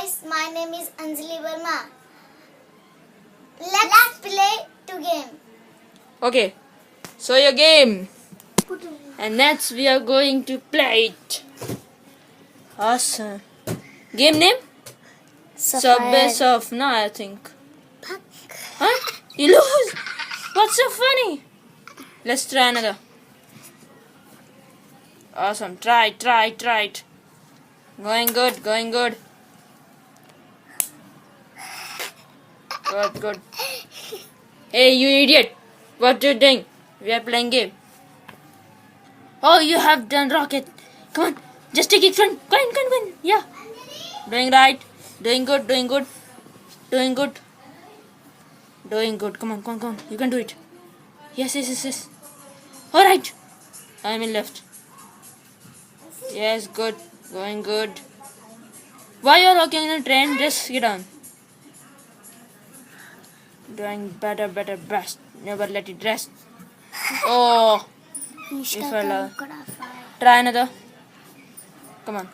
guys, my name is Anjali Verma. Let's play to game. Okay, so your game. And next we are going to play it. Awesome. Game name? Subway Surf. No, I think. Huh? You lose? What's so funny? Let's try another. Awesome. Try it. Going good. Good. Hey, you idiot. What you doing? We are playing game. Oh, you have done rocket. Come on. Just take it front. Go in. Yeah. Doing right. Doing good. Come on. You can do it. Yes. Alright. I'm in left. Yes, good. Going good. Why you're rocking in a train? Just get on. Doing better, best. Never let it rest. Oh. You fell out. Try another. Come on.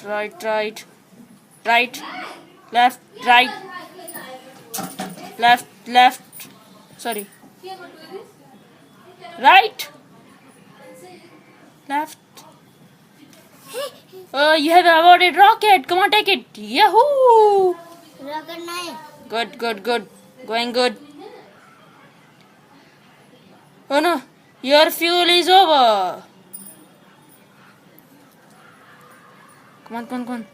Right. Left. Sorry. Right. Left. Oh, you have awarded rocket. Come on, take it. Yahoo! Rocket 9. Good. Going good. Oh no, your fuel is over. Come on.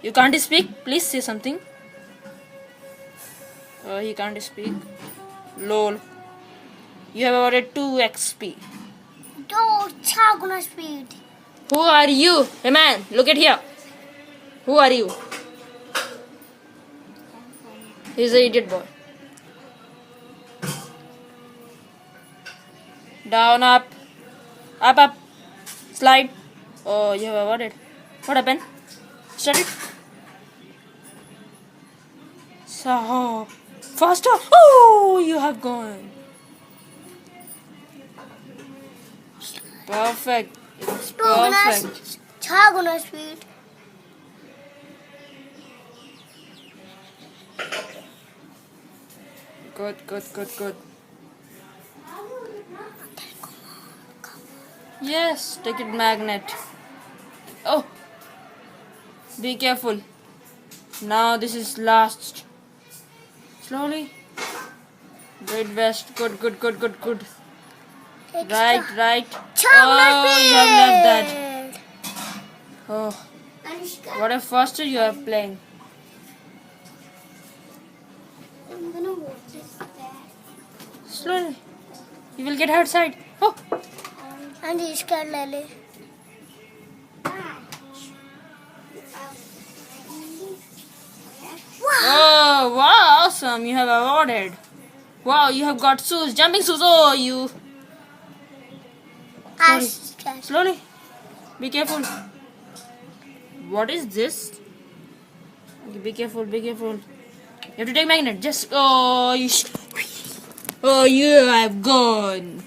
You can't speak? Please say something. Oh, he can't speak. Lol. You have awarded 2 XP. Chaguna speed. Who are you? Hey man, look at here. Who are you? He's an idiot boy. Down, up. Slide. Oh, you have awarded. What happened? Start it. So, faster. Oh, you have gone. Perfect. It's perfect. Chaguna speed. Good. Yes, take it magnet. Oh, be careful. Now this is last. Slowly. Great best. Good. Right. Oh, you have left that. Oh, what a faster you are playing. I'm gonna watch this back. Slowly. You will get outside. Oh. And he's scared, Lily. Oh, wow, awesome. You have awarded. Wow, you have got shoes, jumping shoes. Oh, you. Slowly. Be careful. What is this? Okay, be careful. You have to take magnet. Just, oh, you have gone.